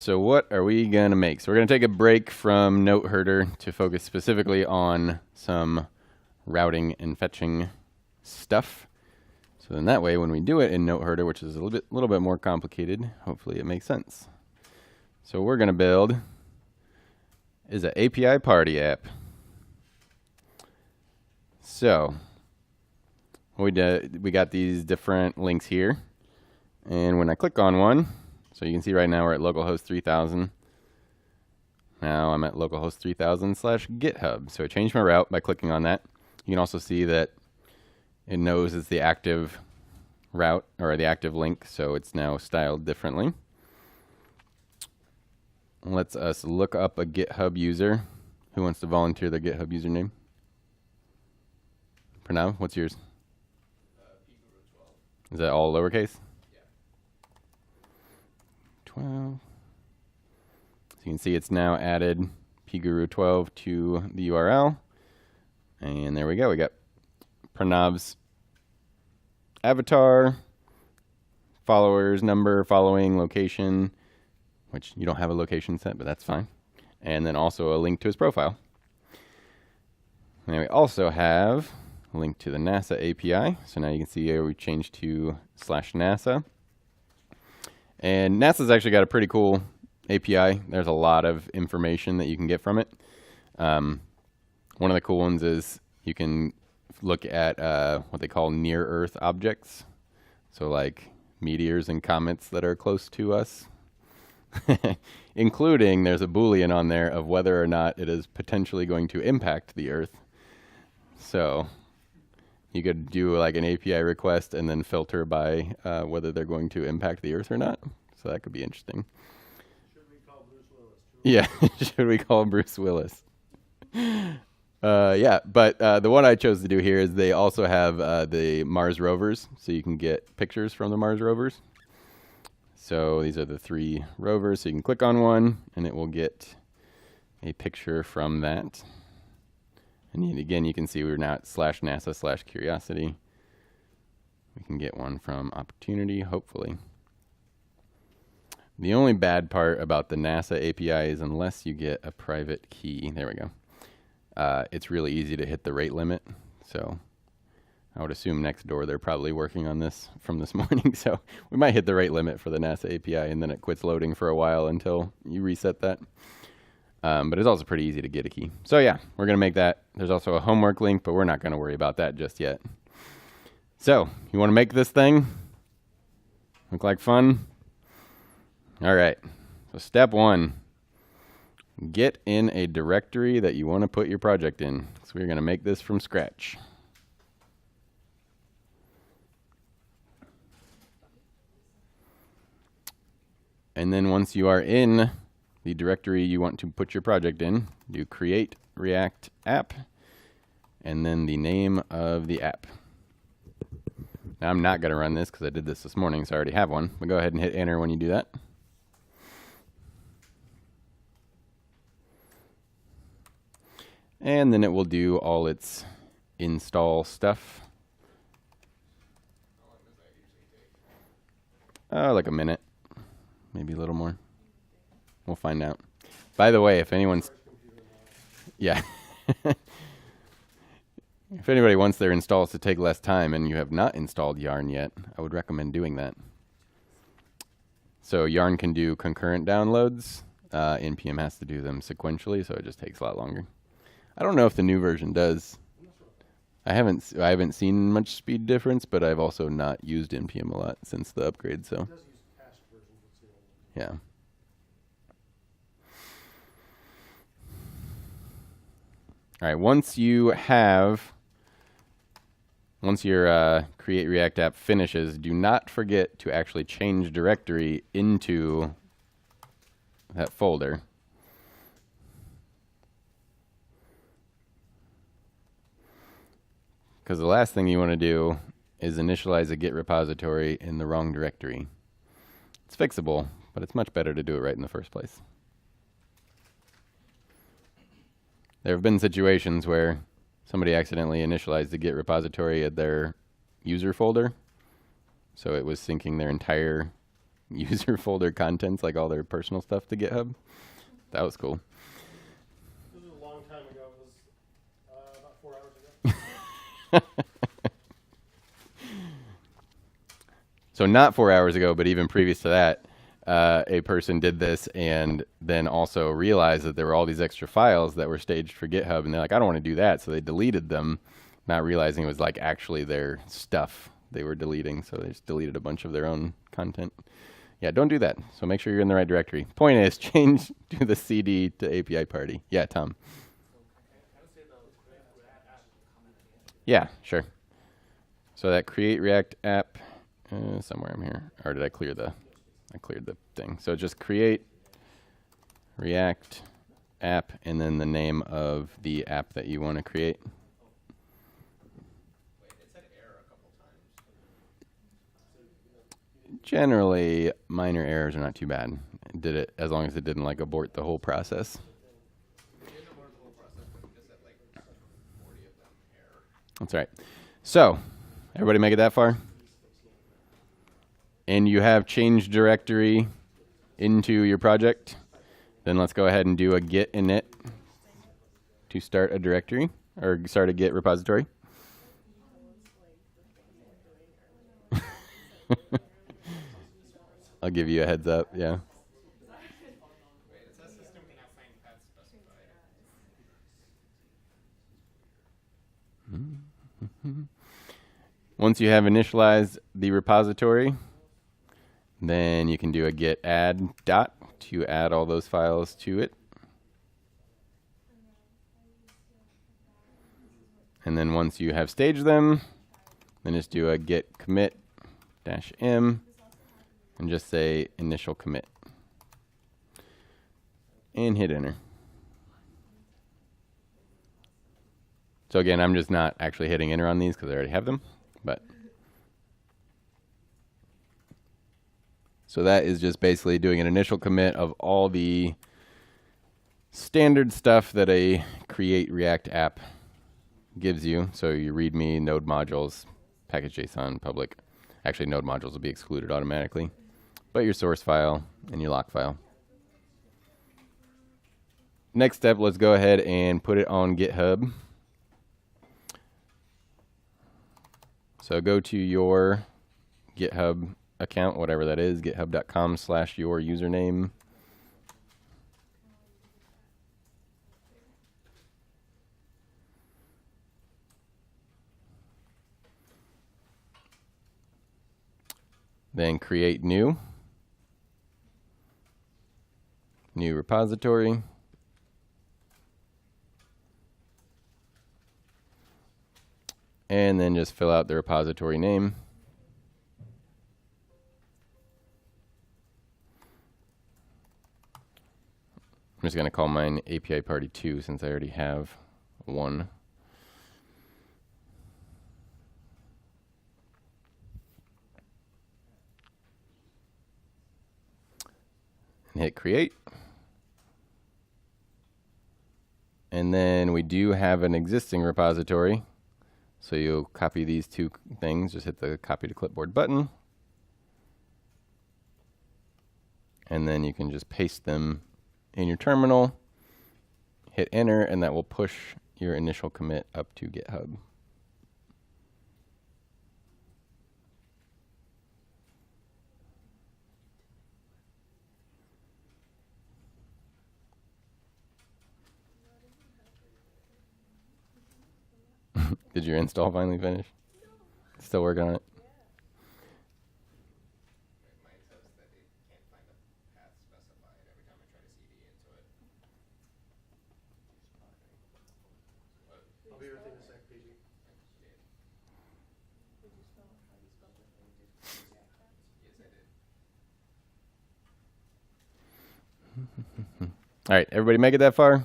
So what are we going to make? So we're going to take a break from Note Herder to focus specifically on some routing and fetching stuff. So then that way, when we do it in Note Herder, which is a little bit more complicated, hopefully it makes sense. So what we're going to build is an API party app. So we got these different links here. And when I click on one, so you can see right now we're at localhost 3000. Now I'm at localhost 3000/GitHub. So I changed my route by clicking on that. You can also see that it knows it's the active route or the active link, so it's now styled differently. Lets us look up a GitHub user. Who wants to volunteer their GitHub username? Pranav, what's yours? Is that all lowercase? 12. So you can see it's now added pguru12 to the URL. And there we go. We got Pranav's avatar, followers, number, following, location, which you don't have a location set, but that's fine. And then also a link to his profile. And we also have a link to the NASA API. So now you can see here we changed to /NASA. And NASA's actually got a pretty cool API. There's a lot of information that you can get from it. One of the cool ones is you can look at what they call near-Earth objects. So like meteors and comets that are close to us. Including, there's a Boolean on there of whether or not it is potentially going to impact the Earth. So you could do like an API request and then filter by whether they're going to impact the Earth or not. So that could be interesting. Should we call Bruce Willis? Yeah, should we call Bruce Willis? Yeah, but the one I chose to do here is they also have the Mars rovers, so you can get pictures from the Mars rovers. So these are the 3 rovers, so you can click on one, and it will get a picture from that. And again, you can see we're now at /NASA/Curiosity. We can get one from Opportunity, hopefully. The only bad part about the NASA API is unless you get a private key, there we go, it's really easy to hit the rate limit. So I would assume next door they're probably working on this from this morning. So we might hit the rate limit for the NASA API, and then it quits loading for a while until you reset that. But it's also pretty easy to get a key. So yeah, we're going to make that. There's also a homework link, but we're not going to worry about that just yet. So you want to make this thing look like fun? All right. So step 1, get in a directory that you want to put your project in. So we're going to make this from scratch. And then once you are in the directory you want to put your project in, do create React app, and then the name of the app. Now I'm not going to run this because I did this morning, so I already have one. But go ahead and hit enter when you do that. And then it will do all its install stuff. Like a minute, maybe a little more. We'll find out. By the way, if anyone's... Yeah. If anybody wants their installs to take less time and you have not installed Yarn yet, I would recommend doing that. So Yarn can do concurrent downloads. NPM has to do them sequentially, so it just takes a lot longer. I don't know if the new version does. I haven't seen much speed difference, but I've also not used NPM a lot since the upgrade, so. It does use past versions, it's the old one. Yeah. All right, once your create React app finishes, do not forget to actually change directory into that folder. Because the last thing you want to do is initialize a Git repository in the wrong directory. It's fixable, but it's much better to do it right in the first place. There have been situations where somebody accidentally initialized the Git repository at their user folder. So it was syncing their entire user folder contents, like all their personal stuff, to GitHub. That was cool. This was a long time ago. It was about 4 hours ago. So not 4 hours ago, but even previous to that, a person did this and then also realized that there were all these extra files that were staged for GitHub, and they're like, I don't want to do that. So they deleted them, not realizing it was like actually their stuff they were deleting. So they just deleted a bunch of their own content. Yeah, don't do that. So make sure you're in the right directory. Point is, change to the CD to API party. Yeah, Tom. Yeah, sure. So that create React app, somewhere I'm here. Or did I clear the, I cleared the thing. So just create React app and then the name of the app that you want to create. Generally, minor errors are not too bad. Did it as long as it didn't like abort the whole process. That's right. So, everybody make it that far? And you have change directory into your project. Then let's go ahead and do a git init to start a directory or start a git repository. I'll give you a heads up, yeah. Once you have initialized the repository, then you can do a git add dot to add all those files to it. And then once you have staged them, then just do a git commit -m and just say initial commit. And hit enter. So again, I'm just not actually hitting enter on these because I already have them. But so that is just basically doing an initial commit of all the standard stuff that a create React app gives you. So your README, node modules, package.json, public. Actually, node modules will be excluded automatically. But your source file and your lock file. Next step, let's go ahead and put it on GitHub. So go to your GitHub account, whatever that is, github.com/your username. Then create new repository. And then just fill out the repository name. I'm just going to call mine API Party 2 since I already have one. And hit create. And then we do have an existing repository. So you'll copy these two things. Just hit the copy to clipboard button. And then you can just paste them in your terminal, hit enter, and that will push your initial commit up to GitHub. Did your install finally finish? Still working on it? I'll be with you in a sec, PG. All right, everybody make it that far?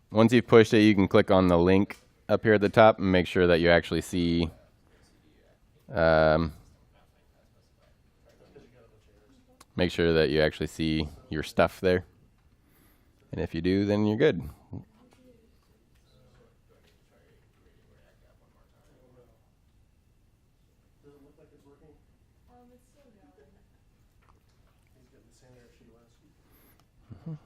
Once you've pushed it, you can click on the link up here at the top and make sure that you actually see make sure that you actually see your stuff there. And if you do, then you're good. Does it look like it's working? I'm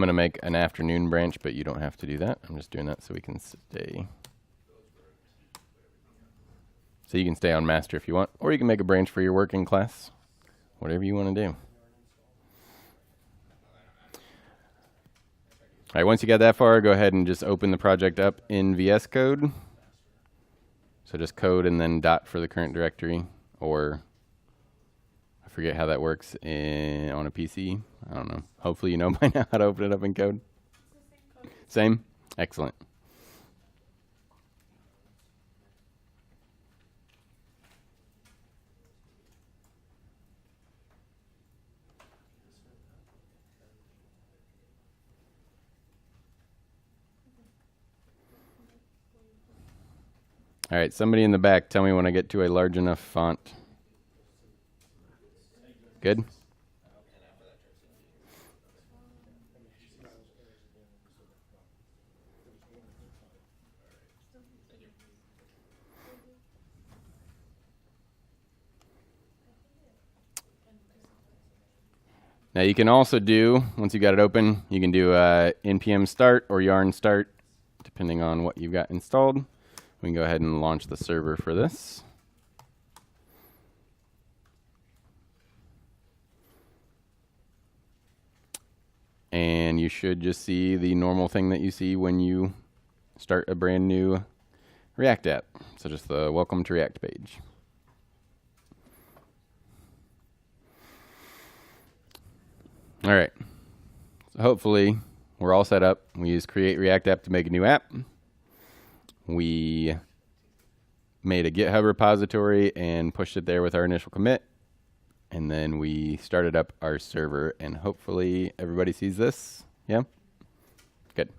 going to make an afternoon branch, but you don't have to do that. I'm just doing that so we can stay. So you can stay on master if you want, or you can make a branch for your working class. Whatever you want to do. All right, once you got that far, go ahead and just open the project up in VS Code. So just code and then dot for the current directory, or I forget how that works on a PC. I don't know. Hopefully you know by now how to open it up in code. Same? Excellent. All right, somebody in the back, tell me when I get to a large enough font. Good? Now you can also do, once you got it open, you can do npm start or yarn start, depending on what you've got installed. We can go ahead and launch the server for this. And you should just see the normal thing that you see when you start a brand new React app. So just the welcome to React page. All right. So hopefully we're all set up. We use create React app to make a new app. We made a GitHub repository and pushed it there with our initial commit. And then we started up our server, and hopefully everybody sees this. Yeah? Good.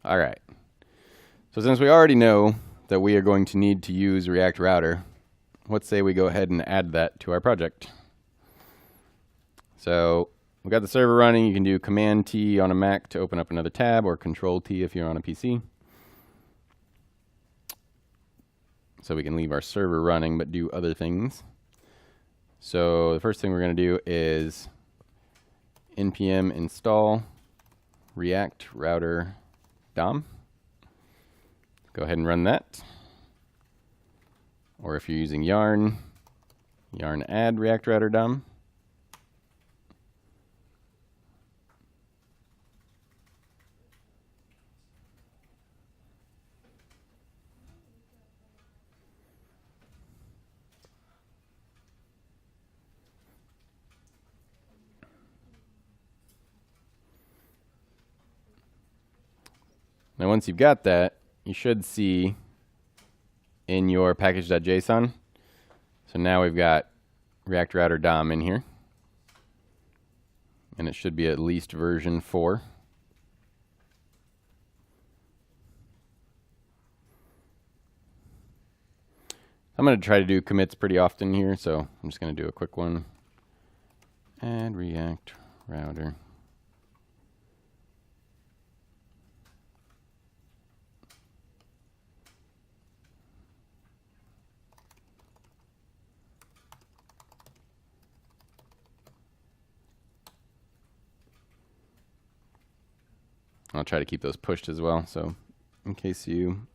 All right. So since we already know that we are going to need to use React Router, let's say we go ahead and add that to our project. So we got the server running. You can do Command T on a Mac to open up another tab, or Control T if you're on a PC. So we can leave our server running but do other things. So the first thing we're going to do is npm install React Router DOM. Go ahead and run that. Or if you're using yarn, yarn add React Router DOM. Now once you've got that, you should see in your package.json. So now we've got React Router DOM in here. And it should be at least version 4. I'm going to try to do commits pretty often here, so I'm just going to do a quick one. Add React Router. I'll try to keep those pushed as well, so in case you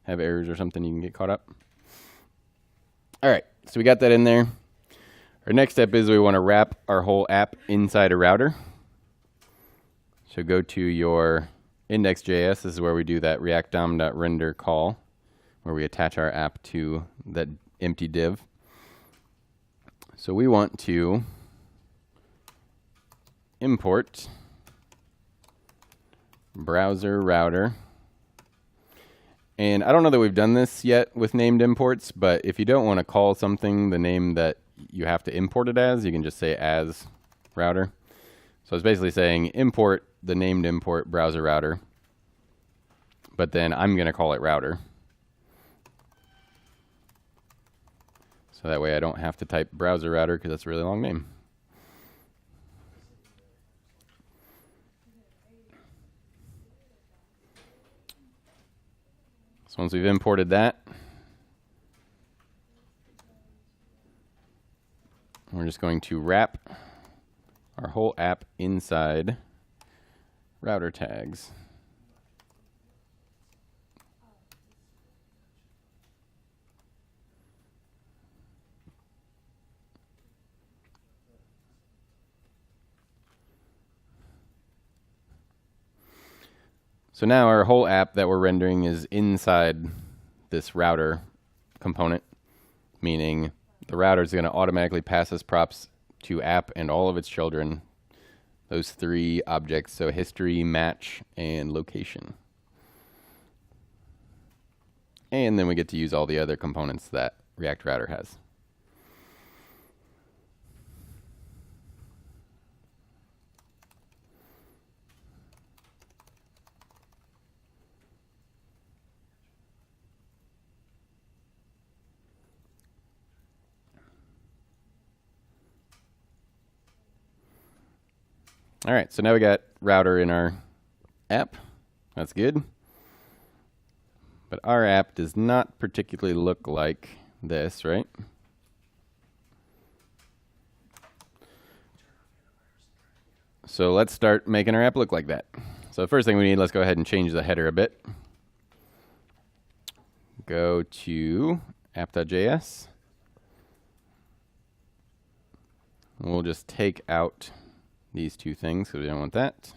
have errors or something, you can get caught up. All right, so we got that in there. Our next step is we want to wrap our whole app inside a router. So go to your index.js. This is where we do that react-dom.render call, where we attach our app to that empty div. So we want to import browser router. And I don't know that we've done this yet with named imports, but if you don't want to call something the name that you have to import it as, you can just say as router. So it's basically saying import the named import browser router, but then I'm going to call it router. So that way I don't have to type browser router because that's a really long name. So once we've imported that, we're just going to wrap our whole app inside router tags. So now our whole app that we're rendering is inside this router component, meaning the router is going to automatically pass us props to app and all of its children, those three objects, so history, match, and location. And then we get to use all the other components that React Router has. All right, so now we got router in our app. That's good. But our app does not particularly look like this, right? So let's start making our app look like that. So the first thing we need, let's go ahead and change the header a bit. Go to app.js. We'll just take out these two things because we don't want that.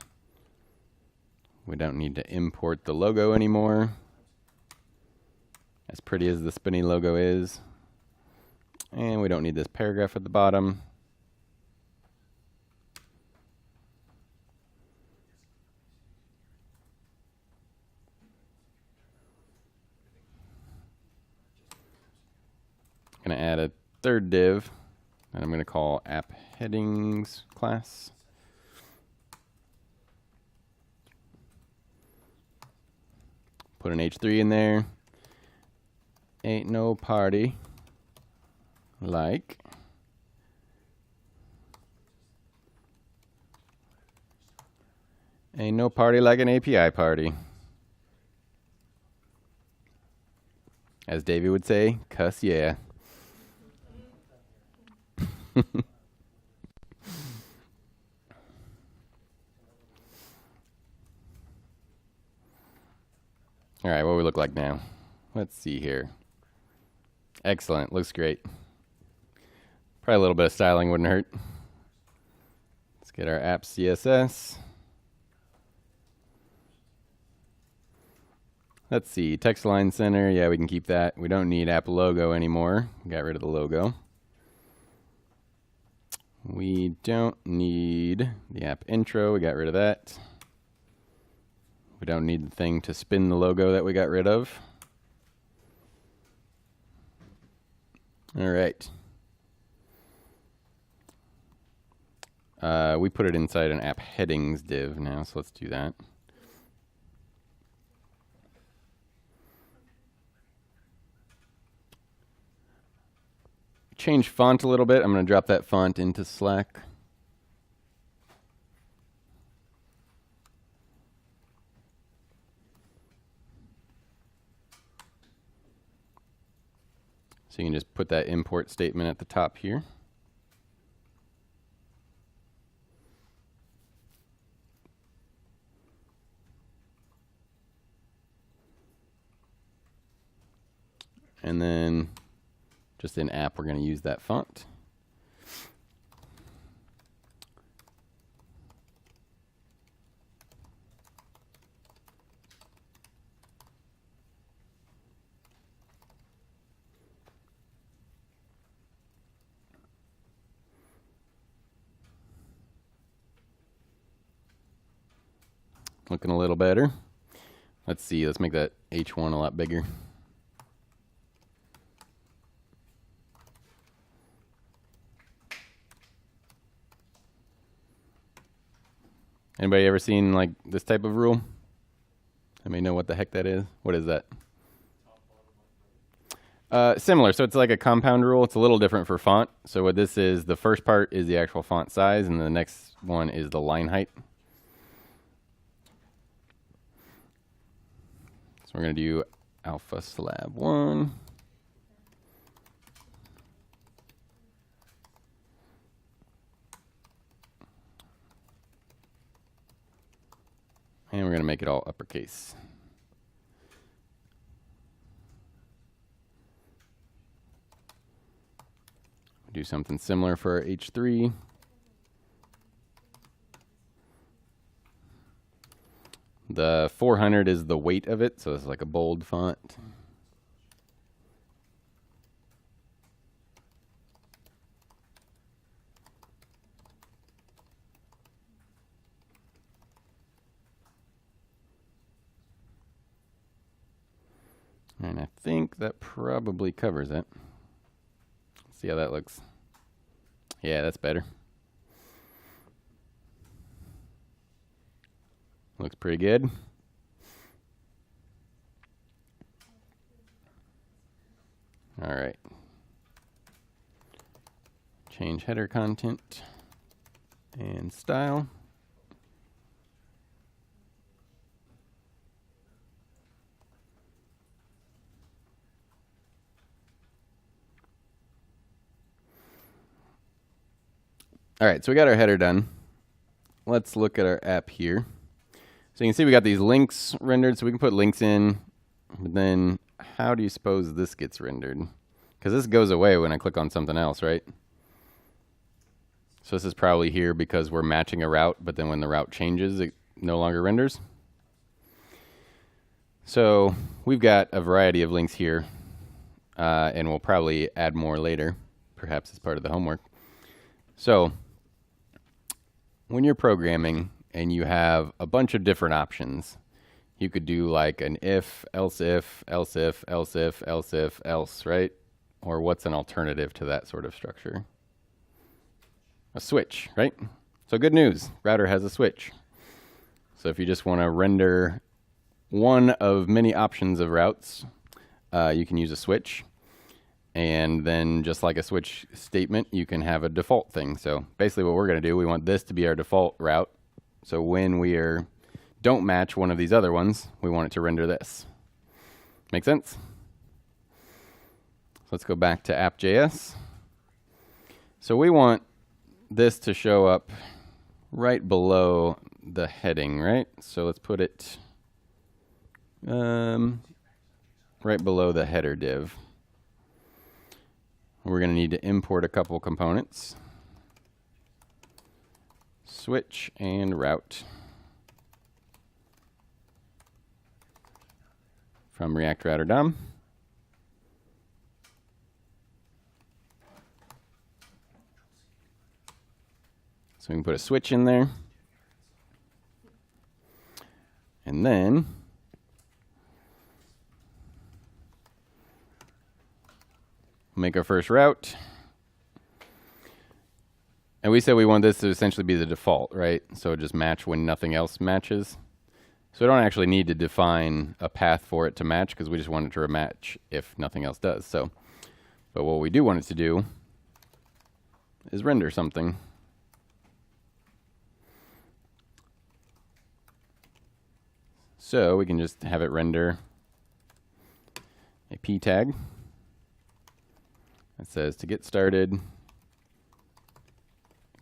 We don't need to import the logo anymore. As pretty as the spinny logo is. And we don't need this paragraph at the bottom. I'm going to add a third div that I'm going to call app headings class. Put an H3 in there. Ain't no party like an API party. As Davey would say, cuss yeah. All right, what do we look like now? Let's see here. Excellent, looks great. Probably a little bit of styling wouldn't hurt. Let's get our app CSS. Let's see, text line center, yeah, we can keep that. We don't need app logo anymore. We got rid of the logo. We don't need the app intro, we got rid of that. We don't need the thing to spin the logo that we got rid of. All right. We put it inside an app headings div now, so let's do that. Change font a little bit. I'm going to drop that font into Slack. So you can just put that import statement at the top here. And then just in app, we're going to use that font. Looking a little better. Let's see, let's make that H1 a lot bigger. Anybody ever seen like this type of rule? Anybody know what the heck that is? What is that? Similar, so it's like a compound rule. It's a little different for font. So what this is, the first part is the actual font size, and the next one is the line height. So we're going to do alpha slab 1. And we're going to make it all uppercase. Do something similar for our H3. The 400 is the weight of it, so it's like a bold font. And I think that probably covers it. Let's see how that looks. Yeah, that's better. Looks pretty good. All right. Change header content and style. All right, so we got our header done. Let's look at our app here. So you can see we got these links rendered, so we can put links in, but then how do you suppose this gets rendered? Because this goes away when I click on something else, right? So this is probably here because we're matching a route, but then when the route changes, it no longer renders. So we've got a variety of links here, and we'll probably add more later, perhaps as part of the homework. So when you're programming and you have a bunch of different options, you could do like an if, else if, else if, else if, else if, else, right? Or what's an alternative to that sort of structure? A switch, right? So good news, router has a switch. So if you just want to render one of many options of routes, you can use a switch. And then just like a switch statement, you can have a default thing. So basically what we're going to do, we want this to be our default route. So when we don't match one of these other ones, we want it to render this. Make sense? So let's go back to app.js. So we want this to show up right below the heading, right? So let's put it right below the header div. We're going to need to import a couple components. Switch and route from React Router DOM. So we can put a switch in there. And then make our first route. And we said we want this to essentially be the default, right? So just match when nothing else matches. So we don't actually need to define a path for it to match because we just want it to match if nothing else does. So, but what we do want it to do is render something. So we can just have it render a p tag. It says to get started,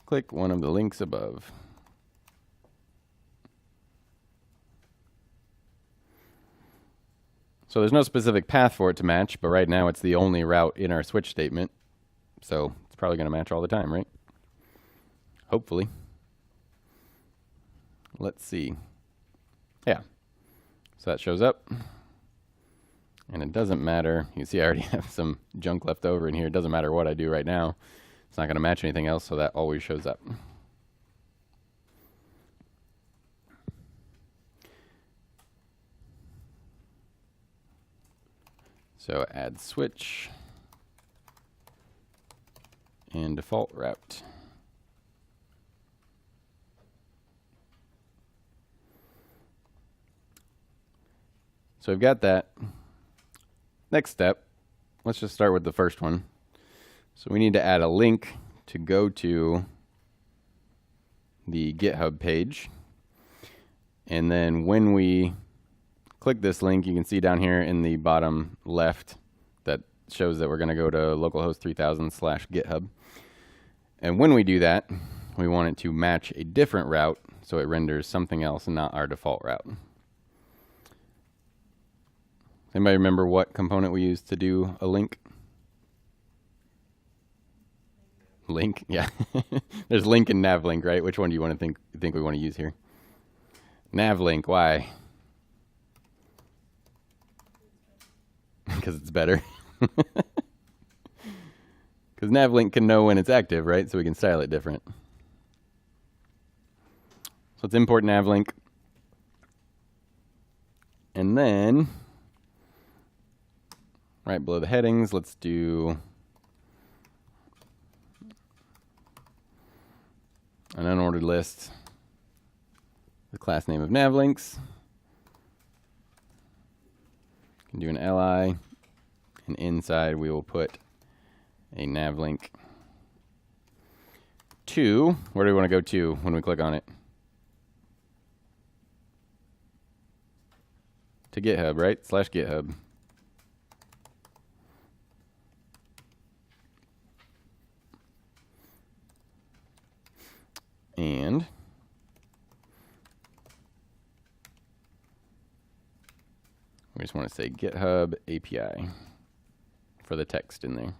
click one of the links above. So there's no specific path for it to match, but right now it's the only route in our switch statement. So it's probably going to match all the time, right? Hopefully. Let's see. Yeah. So that shows up. And it doesn't matter. You can see I already have some junk left over in here. It doesn't matter what I do right now. It's not going to match anything else, so that always shows up. So add switch and default route. So we've got that. Next step, let's just start with the first one. So we need to add a link to go to the GitHub page. And then when we click this link, you can see down here in the bottom left that shows that we're going to go to localhost 3000/GitHub. And when we do that, we want it to match a different route so it renders something else and not our default route. Anybody remember what component we used to do a link? Link? Yeah. There's link and navlink, right? Which one do you want to think we want to use here? Navlink, why? Because it's better. Because navlink can know when it's active, right? So we can style it different. So let's import navlink. And then, right below the headings, let's do an unordered list, the class name of navlinks. Can do an li, and inside we will put a navlink to, where do we want to go to when we click on it? To GitHub, right? /GitHub. And we just want to say GitHub API for the text in there.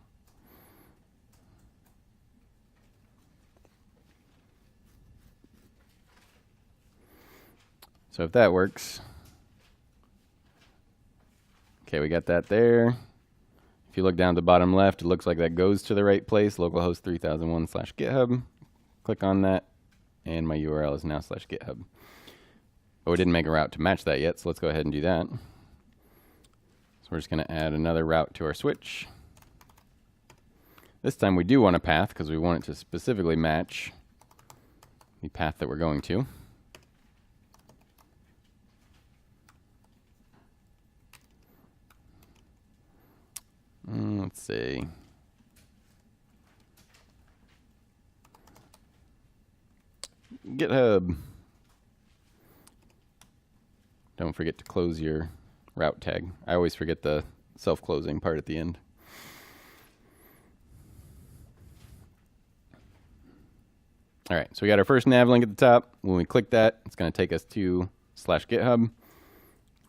So if that works, okay, we got that there. If you look down at the bottom left, it looks like that goes to the right place, localhost 3001/GitHub. Click on that, and my URL is now /GitHub. But we didn't make a route to match that yet, so let's go ahead and do that. So we're just going to add another route to our switch. This time we do want a path because we want it to specifically match the path that we're going to. Let's see. GitHub. Don't forget to close your route tag. I always forget the self-closing part at the end. All right, so we got our first nav link at the top. When we click that, it's going to take us to /GitHub.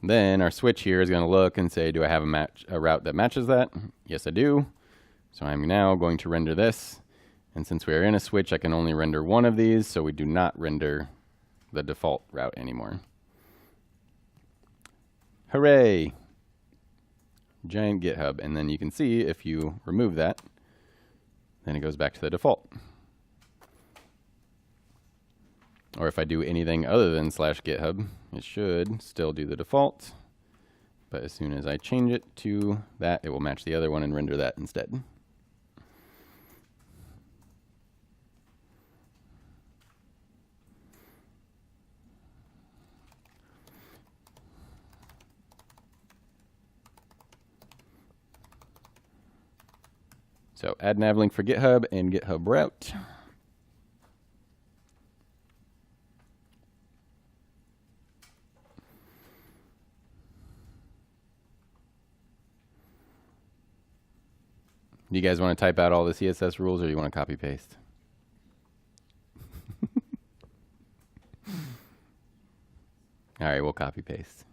Then our switch here is going to look and say, do I have a route that matches that? Yes, I do. So I'm now going to render this. And since we are in a switch, I can only render one of these, so we do not render the default route anymore. Hooray! Giant GitHub. And then you can see if you remove that, then it goes back to the default. Or if I do anything other than /GitHub, it should still do the default. But as soon as I change it to that, it will match the other one and render that instead. So add nav link for GitHub and GitHub route. Do you guys want to type out all the CSS rules, or do you want to copy paste? All right, we'll copy paste.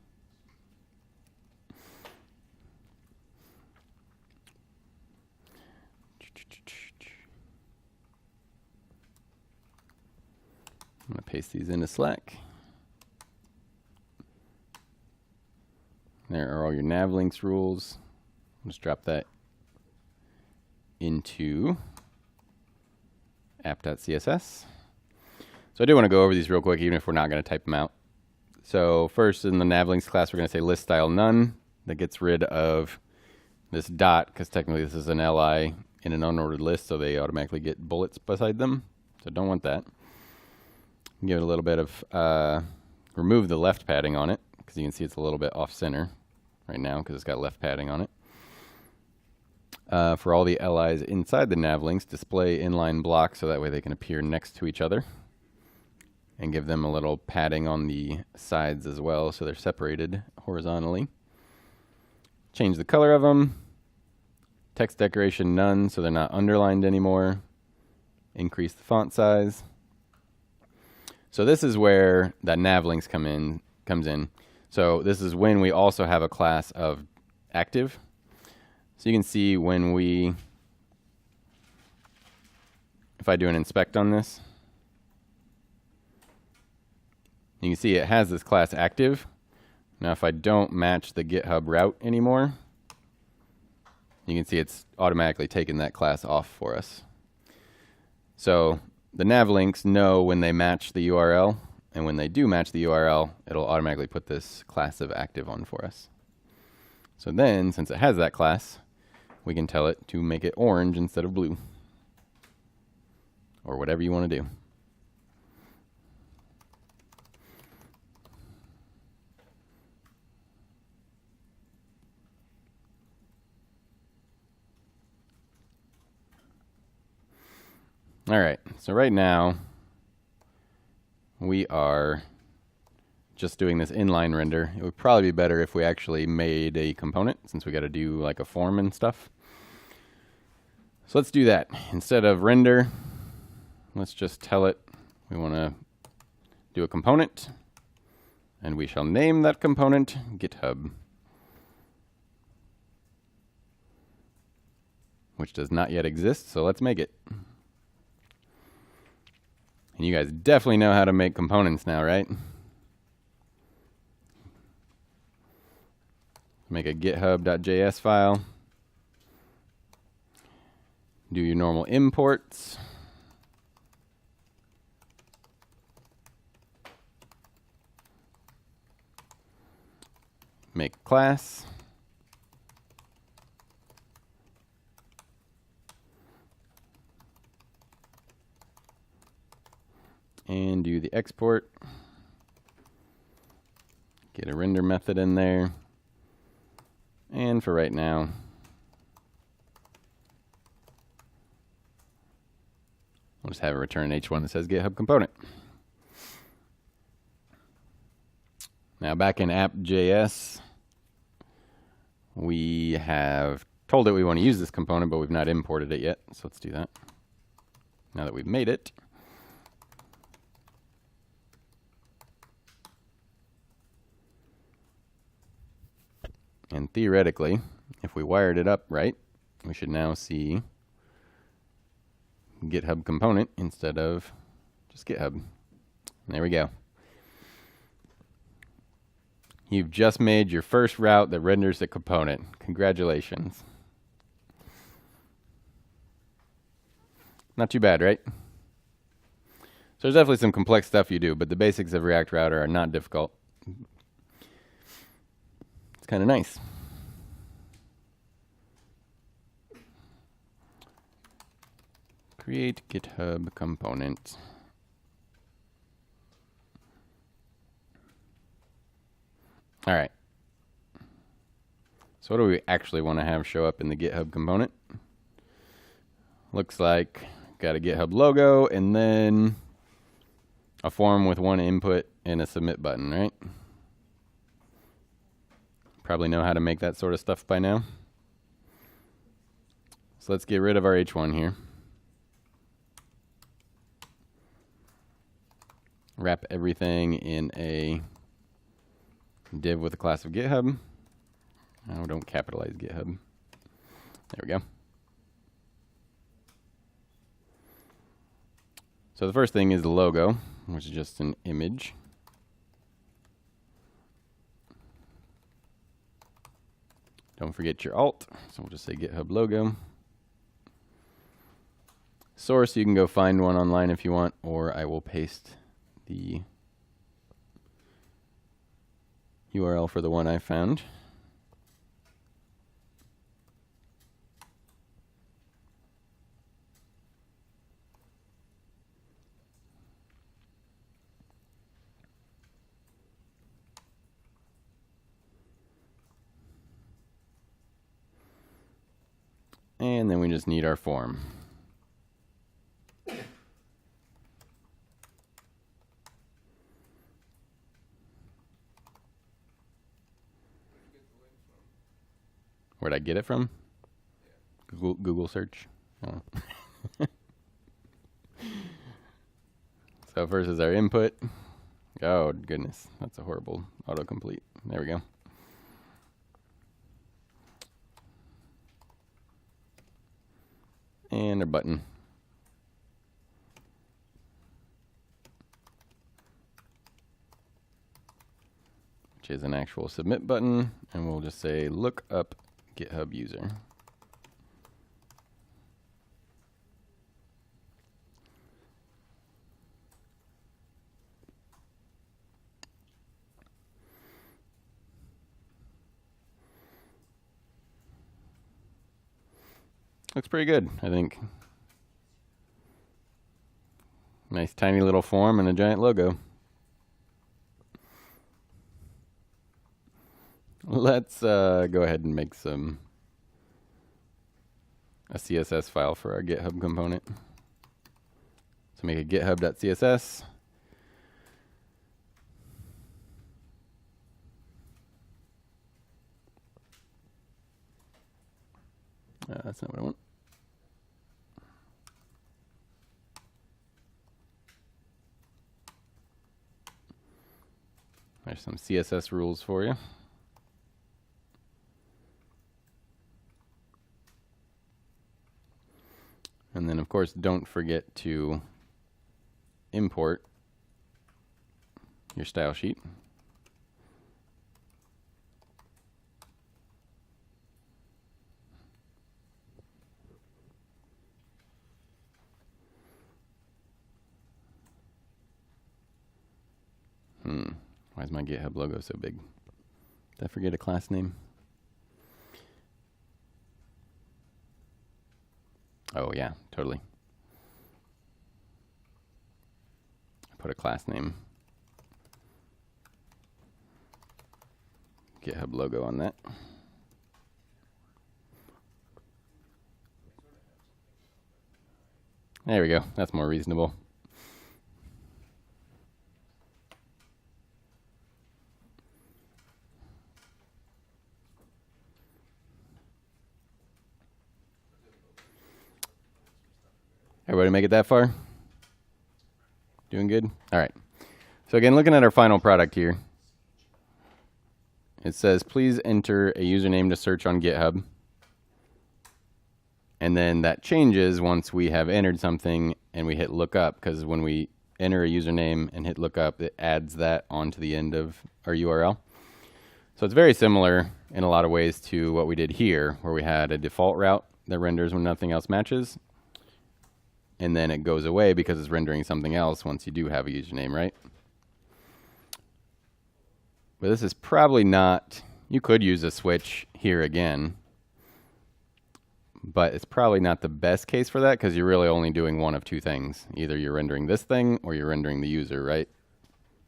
I'm going to paste these into Slack. There are all your nav links rules. Just drop that into app.css. So I do want to go over these real quick, even if we're not going to type them out. So first, in the navlinks class, we're going to say list style none. That gets rid of this dot, because technically this is an li in an unordered list, so they automatically get bullets beside them. So don't want that. Give it a little bit of, remove the left padding on it, because you can see it's a little bit off center right now, because it's got left padding on it. For all the LIs inside the nav links, display inline blocks so that way they can appear next to each other. and give them a little padding on the sides as well so they're separated horizontally. Change the color of them. Text decoration none, so they're not underlined anymore. Increase the font size. So this is where that navlinks comes in. So this is when we also have a class of active. So you can see when if I do an inspect on this, you can see it has this class active. Now if I don't match the GitHub route anymore, you can see it's automatically taken that class off for us. So the navlinks know when they match the URL, and when they do match the URL, it'll automatically put this class of active on for us. So then, since it has that class, we can tell it to make it orange instead of blue, or whatever you want to do. All right, so right now we are just doing this inline render. It would probably be better if we actually made a component, since we got to do like a form and stuff. So let's do that. Instead of render, let's just tell it we want to do a component, and we shall name that component GitHub, which does not yet exist, so let's make it. And you guys definitely know how to make components now, right? Make a github.js file. Do your normal imports. Make a class. And do the export. Get a render method in there. And for right now, we'll just have it return H1 that says GitHub component. Now back in app.js, we have told it we want to use this component, but we've not imported it yet. So let's do that. Now that we've made it. And theoretically, if we wired it up right, we should now see GitHub component instead of just GitHub. And there we go. You've just made your first route that renders a component. Congratulations. Not too bad, right? So there's definitely some complex stuff you do, but the basics of React Router are not difficult. It's kind of nice. Create GitHub component. All right. So what do we actually want to have show up in the GitHub component? Looks like got a GitHub logo and then a form with one input and a submit button, right? Probably know how to make that sort of stuff by now. So let's get rid of our H1 here. Wrap everything in a div with a class of GitHub. Oh, don't capitalize GitHub. There we go. So the first thing is the logo, which is just an image. Don't forget your alt, so we'll just say GitHub logo. Source, you can go find one online if you want, or I will paste the URL for the one I found. And then we just need our form. Where'd I get it from? Google search. Oh. So first is our input. Oh, goodness. That's a horrible autocomplete. There we go. And our button. Which is an actual submit button. And we'll just say look up GitHub user. Looks pretty good, I think. Nice tiny little form and a giant logo. Let's go ahead and make a CSS file for our GitHub component. So make a github.css. That's not what I want. There's some CSS rules for you. And then, of course, don't forget to import your style sheet. Why is my GitHub logo so big? Did I forget a class name? Oh, yeah, totally. I put a class name. GitHub logo on that. There we go. That's more reasonable. Everybody make it that far? Doing good? All right. So again, looking at our final product here, it says, please enter a username to search on GitHub. And then that changes once we have entered something and we hit lookup, because when we enter a username and hit lookup, it adds that onto the end of our URL. So it's very similar in a lot of ways to what we did here, where we had a default route that renders when nothing else matches. And then it goes away because it's rendering something else once you do have a username, right? But this is probably not, you could use a switch here again, but it's probably not the best case for that because you're really only doing one of two things. Either you're rendering this thing or you're rendering the user, right?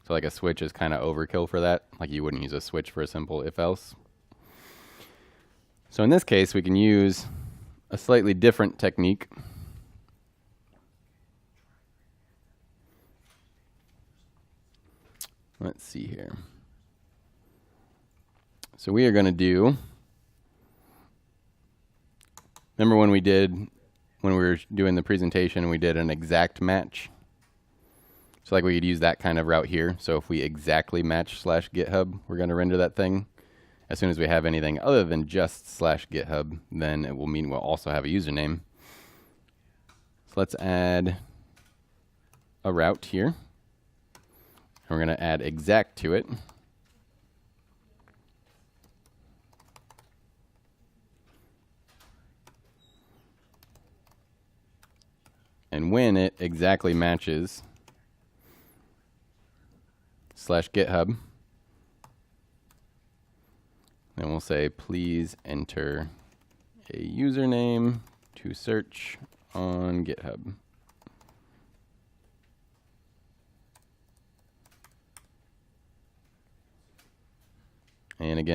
So like a switch is kind of overkill for that. Like you wouldn't use a switch for a simple if-else. So in this case, we can use a slightly different technique. Let's see here. So we are going to do, remember when we were doing the presentation, we did an exact match? So like we could use that kind of route here. So if we exactly match /GitHub, we're going to render that thing. As soon as we have anything other than just /GitHub, then it will mean we'll also have a username. So let's add a route here. And we're going to add exact to it. And when it exactly matches /GitHub, then we'll say, please enter a username to search on GitHub. And again,